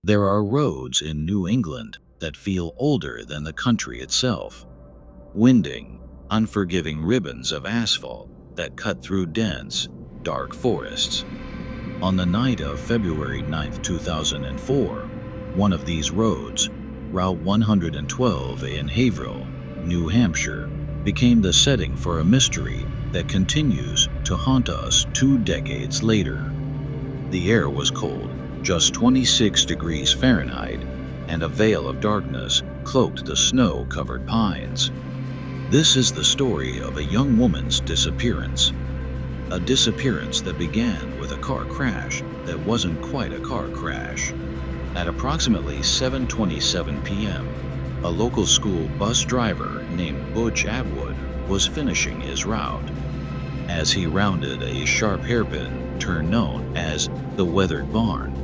There are roads in New England that feel older than the country itself. Winding, unforgiving ribbons of asphalt that cut through dense, dark forests. On the night of February 9, 2004, one of these roads, Route 112 in Haverhill, New Hampshire, became the setting for a mystery that continues to haunt us 2 decades later. The air was cold, just 26 degrees Fahrenheit, and a veil of darkness cloaked the snow-covered pines. This is the story of a young woman's disappearance. A disappearance that began with a car crash that wasn't quite a car crash. At approximately 7:27 p.m., a local school bus driver named Butch Atwood was finishing his route. As he rounded a sharp hairpin turn known as the Weathered Barn,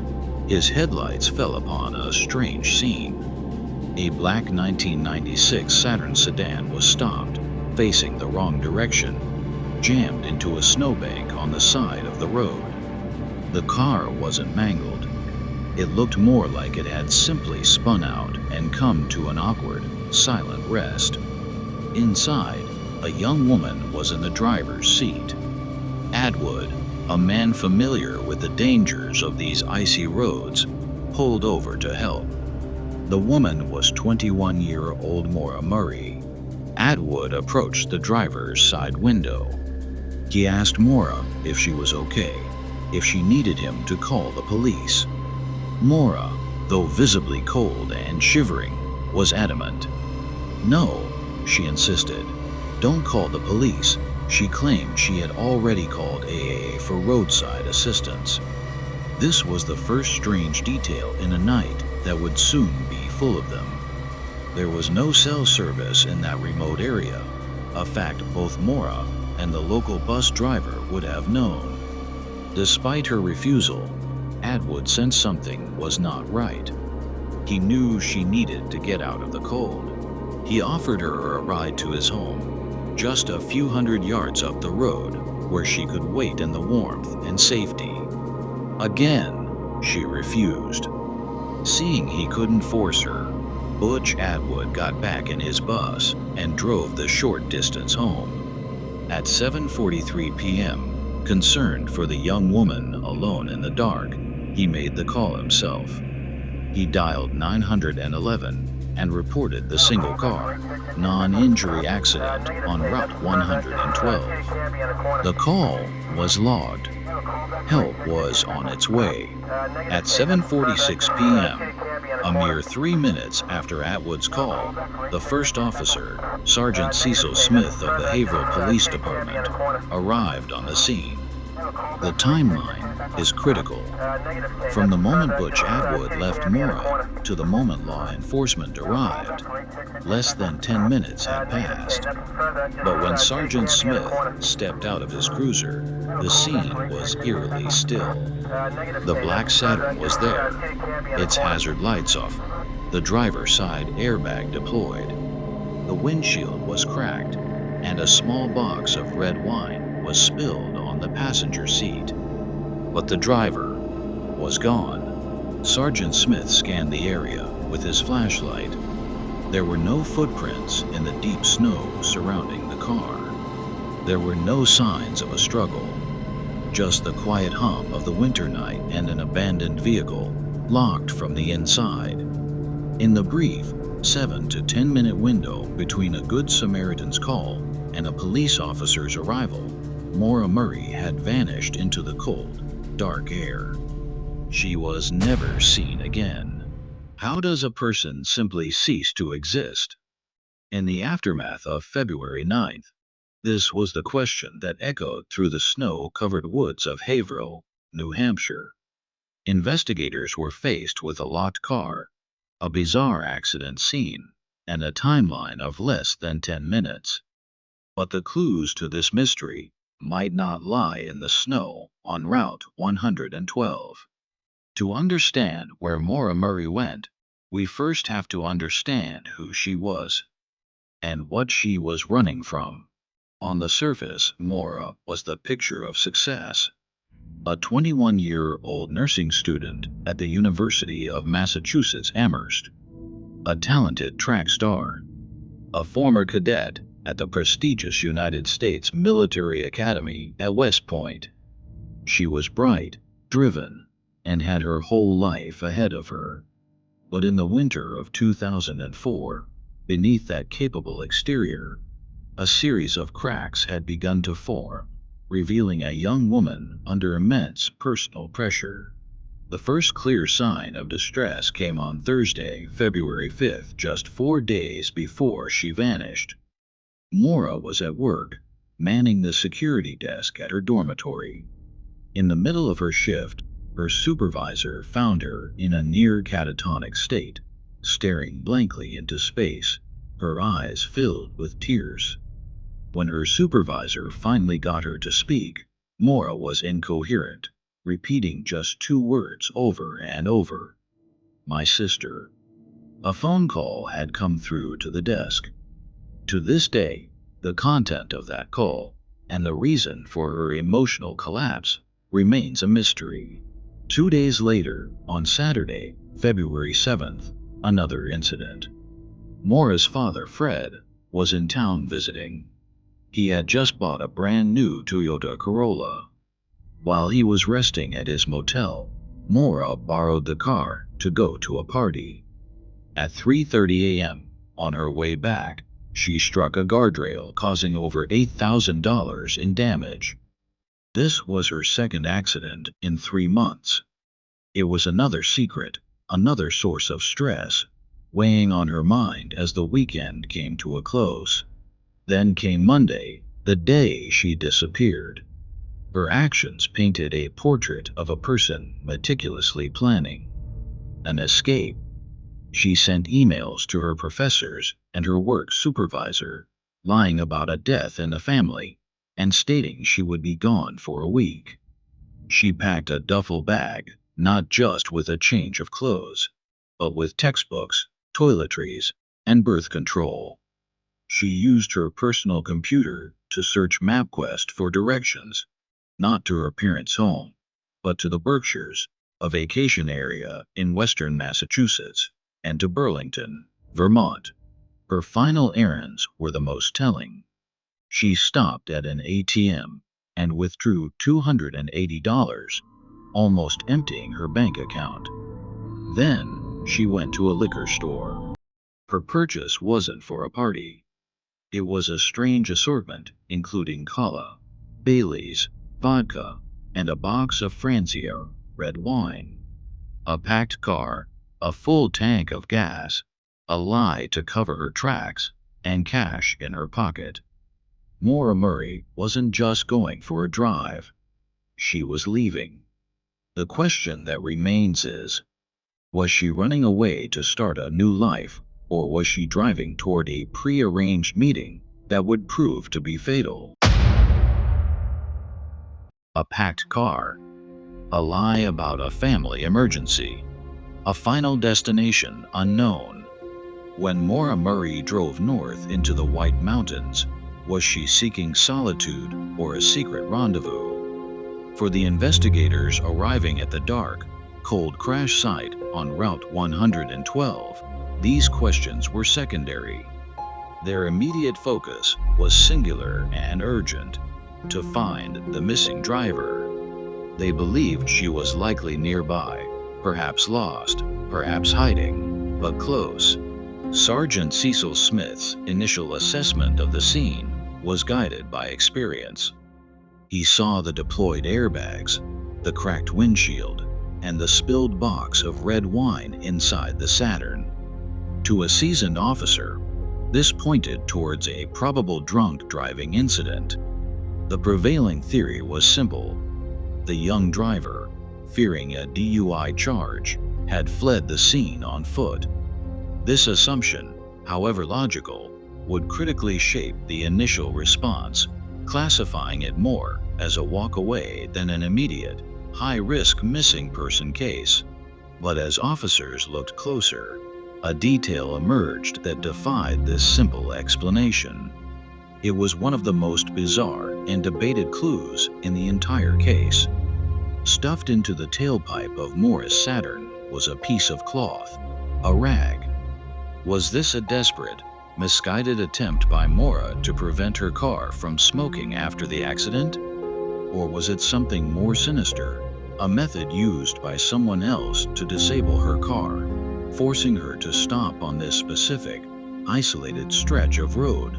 his headlights fell upon a strange scene. A black 1996 Saturn sedan was stopped, facing the wrong direction, jammed into a snowbank on the side of the road. The car wasn't mangled. It looked more like it had simply spun out and come to an awkward, silent rest. Inside, a young woman was in the driver's seat. Atwood, a man familiar with the dangers of these icy roads, pulled over to help. The woman was 21-year-old Maura Murray. Atwood approached the driver's side window. He asked Maura if she was okay, if she needed him to call the police. Maura, though visibly cold and shivering, was adamant. "No," she insisted. "Don't call the police." She claimed she had already called AAA for roadside assistance. This was the first strange detail in a night that would soon be full of them. There was no cell service in that remote area, a fact both Maura and the local bus driver would have known. Despite her refusal, Atwood sensed something was not right. He knew she needed to get out of the cold. He offered her a ride to his home, just a few hundred yards up the road, where she could wait in the warmth and safety. Again, she refused. Seeing he couldn't force her, Butch Atwood got back in his bus and drove the short distance home. At 7:43 p.m., concerned for the young woman alone in the dark, he made the call himself. He dialed 911 and reported the single car, non-injury accident on Route 112. The call was logged. Help was on its way. At 7:46 p.m., a mere 3 minutes after Atwood's call, the first officer, Sergeant Cecil Smith of the Haverhill Police Department, arrived on the scene. The timeline is critical. From the moment Butch Atwood left Maura to the moment law enforcement arrived, less than 10 minutes had passed. But when Sergeant Smith stepped out of his cruiser, the scene was eerily still. The black Saturn was there, its hazard lights off, the driver's side airbag deployed. The windshield was cracked, and a small box of red wine was spilled on the passenger seat. But the driver was gone. Sergeant Smith scanned the area with his flashlight. There were no footprints in the deep snow surrounding the car. There were no signs of a struggle, just the quiet hum of the winter night and an abandoned vehicle locked from the inside. In the brief 7 to 10 minute window between a Good Samaritan's call and a police officer's arrival, Maura Murray had vanished into the cold, dark air. She was never seen again. How does a person simply cease to exist? In the aftermath of February 9th, this was the question that echoed through the snow-covered woods of Haverhill, New Hampshire. Investigators were faced with a locked car, a bizarre accident scene, and a timeline of less than 10 minutes. But the clues to this mystery might not lie in the snow on Route 112. To understand where Maura Murray went, we first have to understand who she was and what she was running from. On the surface, Maura was the picture of success. a 21-year-old nursing student at the University of Massachusetts Amherst, a talented track star, a former cadet at the prestigious United States Military Academy at West Point. She was bright, driven, and had her whole life ahead of her. But in the winter of 2004, beneath that capable exterior, a series of cracks had begun to form, revealing a young woman under immense personal pressure. The first clear sign of distress came on Thursday, February 5th, just 4 days before she vanished. Maura was at work, manning the security desk at her dormitory. In the middle of her shift, her supervisor found her in a near catatonic state, staring blankly into space, her eyes filled with tears. When her supervisor finally got her to speak, Maura was incoherent, repeating just two words over and over. My sister. A phone call had come through to the desk. To this day, the content of that call, and the reason for her emotional collapse, remains a mystery. 2 days later, on Saturday, February 7th, another incident. Maura's father, Fred, was in town visiting. He had just bought a brand new Toyota Corolla. While he was resting at his motel, Maura borrowed the car to go to a party. At 3:30 a.m., on her way back, she struck a guardrail, causing over $8,000 in damage. This was her second accident in 3 months. It was another secret, another source of stress, weighing on her mind as the weekend came to a close. Then came Monday, the day she disappeared. Her actions painted a portrait of a person meticulously planning an escape. She sent emails to her professors and her work supervisor, lying about a death in the family, and stating she would be gone for a week. She packed a duffel bag, not just with a change of clothes, but with textbooks, toiletries, and birth control. She used her personal computer to search MapQuest for directions, not to her parents' home, but to the Berkshires, a vacation area in western Massachusetts, and to Burlington, Vermont. Her final errands were the most telling. She stopped at an ATM and withdrew $280, almost emptying her bank account. Then she went to a liquor store. Her purchase wasn't for a party. It was a strange assortment, including cola, Bailey's, vodka, and a box of Francia red wine. A packed car, a full tank of gas, a lie to cover her tracks, and cash in her pocket. Maura Murray wasn't just going for a drive. She was leaving. The question that remains is, was she running away to start a new life, or was she driving toward a pre-arranged meeting that would prove to be fatal? A packed car, a lie about a family emergency, a final destination unknown. When Maura Murray drove north into the White Mountains, was she seeking solitude or a secret rendezvous? For the investigators arriving at the dark, cold crash site on Route 112, these questions were secondary. Their immediate focus was singular and urgent: to find the missing driver. They believed she was likely nearby, perhaps lost, perhaps hiding, but close. Sergeant Cecil Smith's initial assessment of the scene was guided by experience. He saw the deployed airbags, the cracked windshield, and the spilled box of red wine inside the Saturn. To a seasoned officer, this pointed towards a probable drunk driving incident. The prevailing theory was simple. The young driver, fearing a DUI charge, had fled the scene on foot. This assumption, however logical, would critically shape the initial response, classifying it more as a walk away than an immediate, high-risk missing person case. But as officers looked closer, a detail emerged that defied this simple explanation. It was one of the most bizarre and debated clues in the entire case. Stuffed into the tailpipe of Maura's Saturn was a piece of cloth, a rag. Was this a desperate, misguided attempt by Maura to prevent her car from smoking after the accident? Or was it something more sinister, a method used by someone else to disable her car, forcing her to stop on this specific, isolated stretch of road?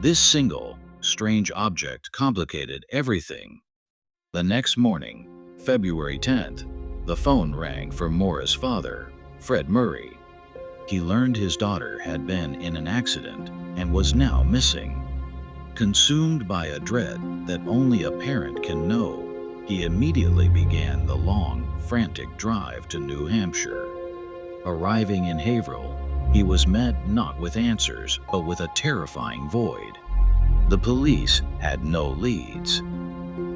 This single, strange object complicated everything. The next morning, February 10th, the phone rang for Maura's father, Fred Murray. He learned his daughter had been in an accident and was now missing. Consumed by a dread that only a parent can know, he immediately began the long, frantic drive to New Hampshire. Arriving in Haverhill, he was met not with answers, but with a terrifying void. The police had no leads.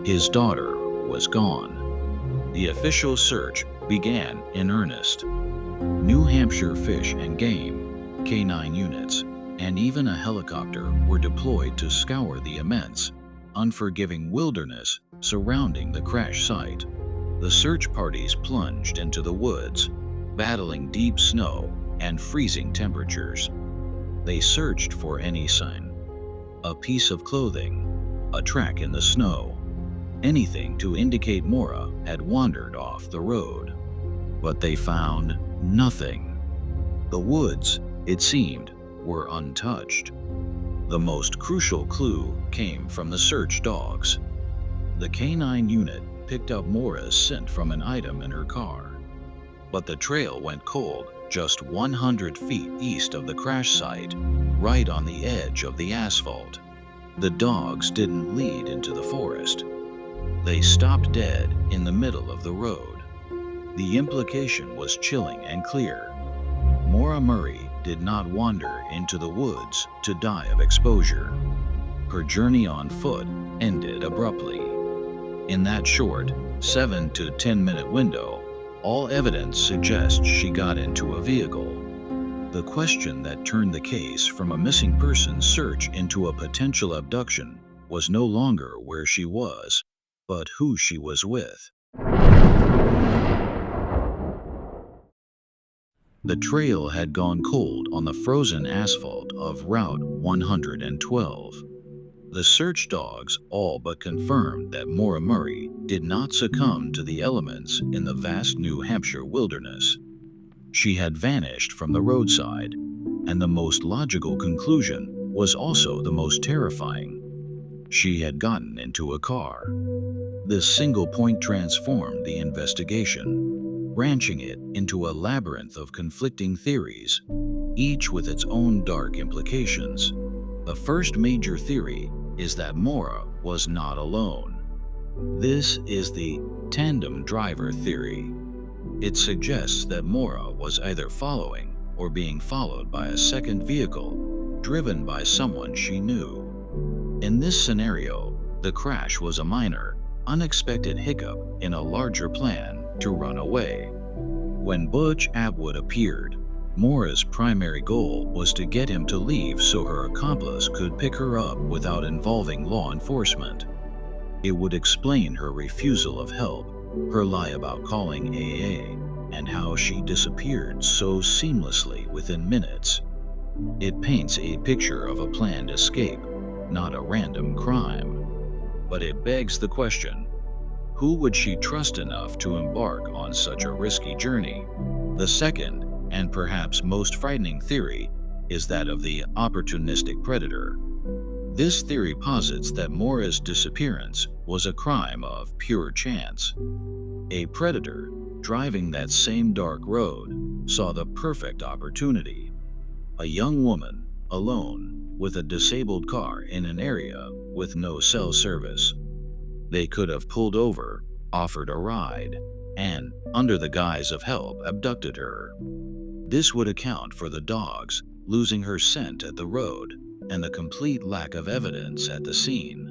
His daughter was gone. The official search began in earnest. New Hampshire Fish and Game, K-9 units, and even a helicopter were deployed to scour the immense, unforgiving wilderness surrounding the crash site. The search parties plunged into the woods, battling deep snow and freezing temperatures. They searched for any sign, a piece of clothing, a track in the snow, anything to indicate Maura had wandered off the road. But they found nothing. The woods, it seemed, were untouched. The most crucial clue came from the search dogs. The K-9 unit picked up Maura's scent from an item in her car. But the trail went cold just 100 feet east of the crash site, right on the edge of the asphalt. The dogs didn't lead into the forest. They stopped dead in the middle of the road. The implication was chilling and clear. Maura Murray did not wander into the woods to die of exposure. Her journey on foot ended abruptly. In that short, 7 to 10 minute window, all evidence suggests she got into a vehicle. The question that turned the case from a missing person search into a potential abduction was no longer where she was, but who she was with. The trail had gone cold on the frozen asphalt of Route 112. The search dogs all but confirmed that Maura Murray did not succumb to the elements in the vast New Hampshire wilderness. She had vanished from the roadside, and the most logical conclusion was also the most terrifying. She had gotten into a car. This single point transformed the investigation, branching it into a labyrinth of conflicting theories, each with its own dark implications. The first major theory is that Maura was not alone. This is the tandem driver theory. It suggests that Maura was either following or being followed by a second vehicle, driven by someone she knew. In this scenario, the crash was a minor, unexpected hiccup in a larger plan to run away. When Butch Atwood appeared, Maura's primary goal was to get him to leave so her accomplice could pick her up without involving law enforcement. It would explain her refusal of help, her lie about calling AA, and how she disappeared so seamlessly within minutes. It paints a picture of a planned escape, not a random crime. But it begs the question, who would she trust enough to embark on such a risky journey? The second, and perhaps most frightening theory, is that of the opportunistic predator. This theory posits that Maura's disappearance was a crime of pure chance. A predator, driving that same dark road, saw the perfect opportunity. A young woman, alone, with a disabled car in an area with no cell service. They could have pulled over, offered a ride, and, under the guise of help, abducted her. This would account for the dogs losing her scent at the road and the complete lack of evidence at the scene.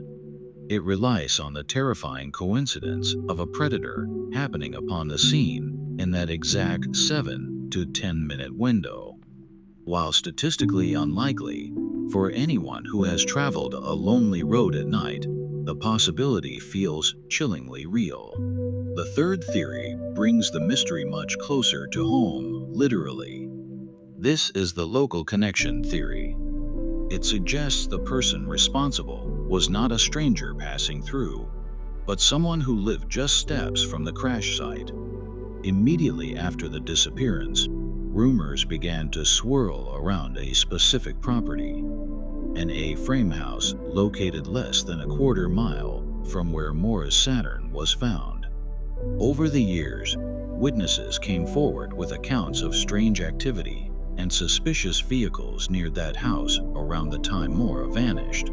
It relies on the terrifying coincidence of a predator happening upon the scene in that exact 7 to 10 minute window. While statistically unlikely, for anyone who has traveled a lonely road at night, the possibility feels chillingly real. The The third theory brings the mystery much closer to home, literally. This is the local connection theory. It suggests the person responsible was not a stranger passing through, but someone who lived just steps from the crash site. Immediately after the disappearance, rumors began to swirl around a specific property, an A-frame house located less than a quarter mile from where Maura's Saturn was found. Over the years, witnesses came forward with accounts of strange activity and suspicious vehicles near that house around the time Maura vanished.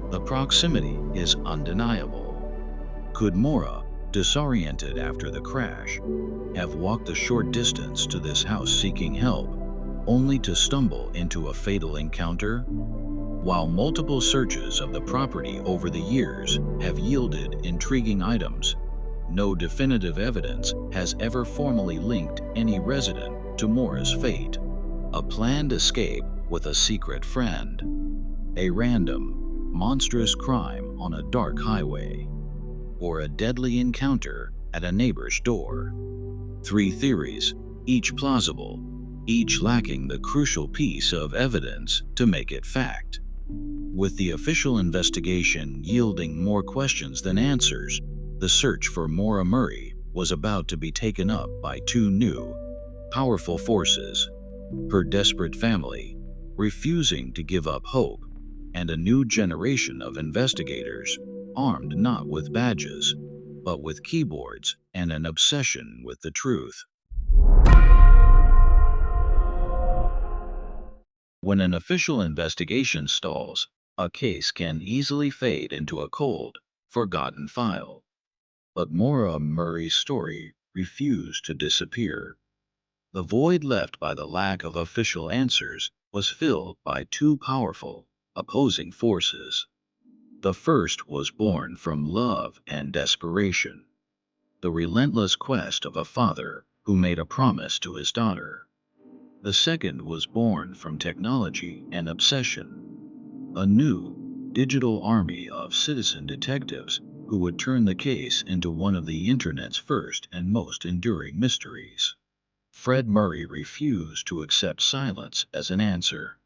The proximity is undeniable. Could Maura, disoriented after the crash, have walked a short distance to this house seeking help, only to stumble into a fatal encounter? While multiple searches of the property over the years have yielded intriguing items, no definitive evidence has ever formally linked any resident to Maura's fate. A planned escape with a secret friend, a random, monstrous crime on a dark highway, or a deadly encounter at a neighbor's door. Three theories, each plausible, each lacking the crucial piece of evidence to make it fact. With the official investigation yielding more questions than answers, the search for Maura Murray was about to be taken up by two new, powerful forces: her desperate family, refusing to give up hope, and a new generation of investigators, armed not with badges, but with keyboards and an obsession with the truth. When an official investigation stalls, a case can easily fade into a cold, forgotten file. But Maura Murray's story refused to disappear. The void left by the lack of official answers was filled by two powerful, opposing forces. The first was born from love and desperation, the relentless quest of a father who made a promise to his daughter. The second was born from technology and obsession, a new, digital army of citizen detectives who would turn the case into one of the internet's first and most enduring mysteries. Fred Murray refused to accept silence as an answer.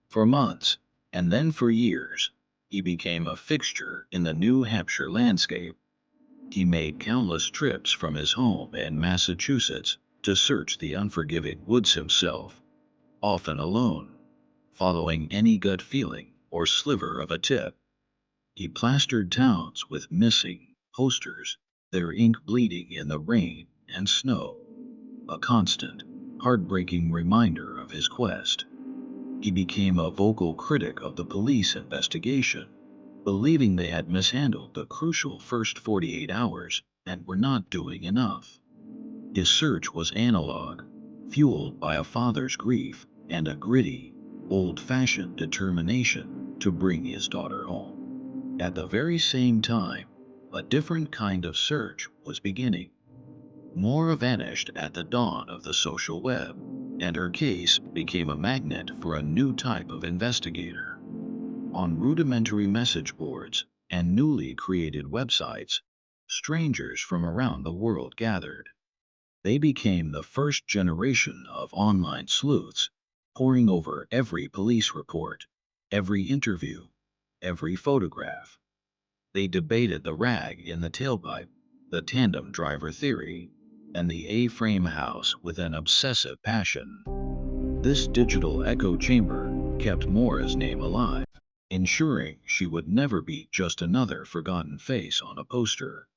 For months, and then for years, he became a fixture in the New Hampshire landscape. He made countless trips from his home in Massachusetts to search the unforgiving woods himself, often alone, following any gut feeling or sliver of a tip. He plastered towns with missing posters, their ink bleeding in the rain and snow, a constant, heartbreaking reminder of his quest. He became a vocal critic of the police investigation, believing they had mishandled the crucial first 48 hours and were not doing enough. His search was analog, fueled by a father's grief and a gritty, old-fashioned determination to bring his daughter home. At the very same time, a different kind of search was beginning. Maura vanished at the dawn of the social web, and her case became a magnet for a new type of investigator. On rudimentary message boards and newly created websites, strangers from around the world gathered. They became the first generation of online sleuths, poring over every police report, every interview, every photograph. They debated the rag in the tailpipe, the tandem driver theory, and the A-frame house with an obsessive passion. This digital echo chamber kept Maura's name alive, ensuring she would never be just another forgotten face on a poster.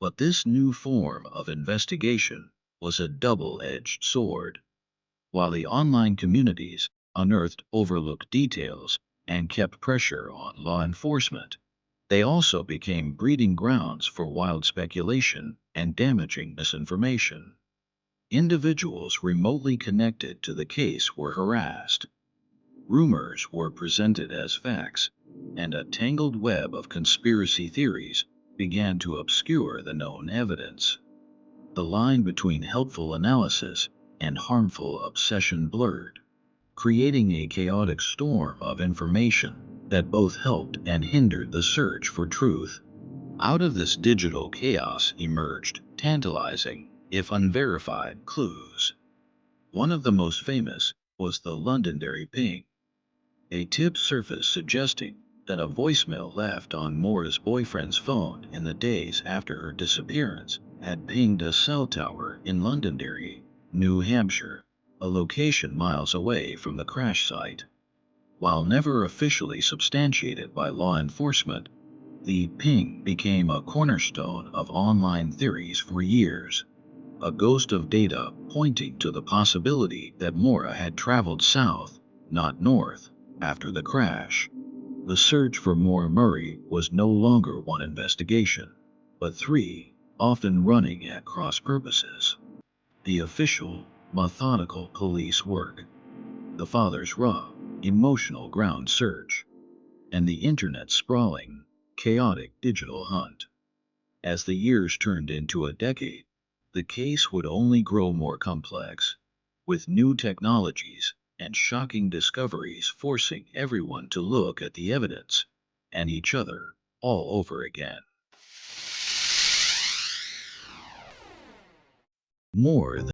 But this new form of investigation was a double-edged sword. While the online communities unearthed overlooked details and kept pressure on law enforcement, they also became breeding grounds for wild speculation and damaging misinformation. Individuals remotely connected to the case were harassed. Rumors were presented as facts, and a tangled web of conspiracy theories began to obscure the known evidence. The line between helpful analysis and harmful obsession blurred, creating a chaotic storm of information that both helped and hindered the search for truth. Out of this digital chaos emerged tantalizing, if unverified, clues. One of the most famous was the Londonderry ping, a tip surfaced suggesting that a voicemail left on Maura's boyfriend's phone in the days after her disappearance had pinged a cell tower in Londonderry, New Hampshire, a location miles away from the crash site. While never officially substantiated by law enforcement, the ping became a cornerstone of online theories for years, a ghost of data pointing to the possibility that Maura had traveled south, not north, after the crash. The search for Maura Murray was no longer one investigation, but three, often running at cross purposes. The official, methodical police work, the father's raw, emotional ground search, and the internet's sprawling, chaotic digital hunt. As the years turned into a decade, the case would only grow more complex, with new technologies and shocking discoveries forcing everyone to look at the evidence and each other all over again. More than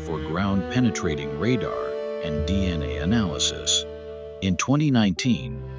for ground penetrating radar and DNA analysis. In 2019,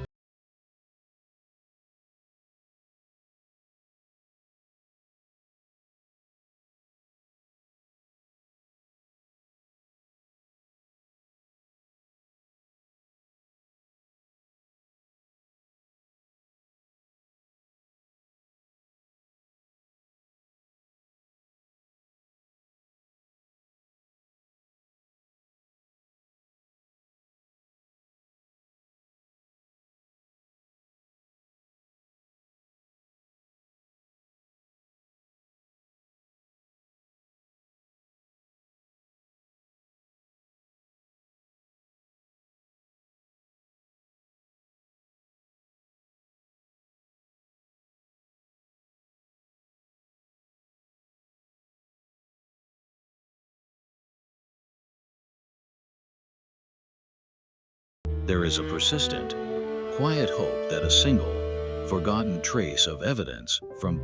there is a persistent, quiet hope that a single, forgotten trace of evidence from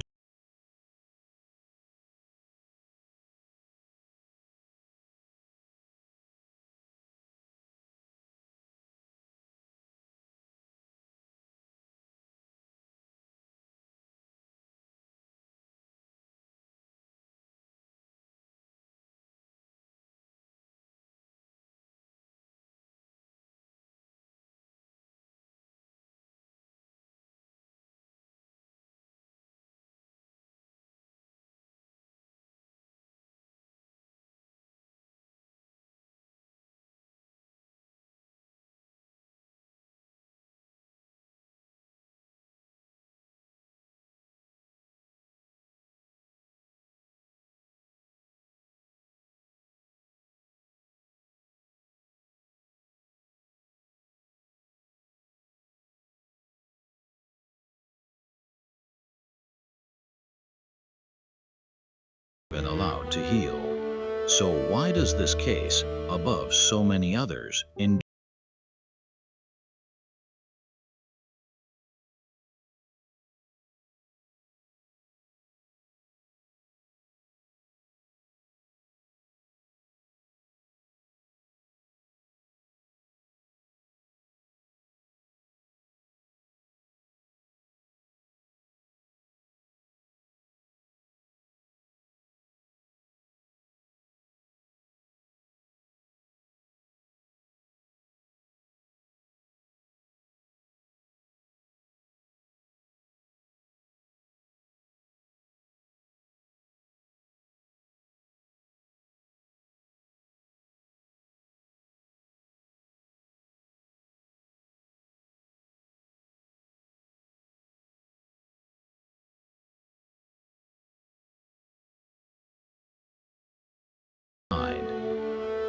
been allowed to heal. So why does this case, above so many others,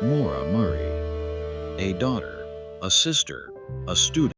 Maura Murray. A daughter, a sister, a student.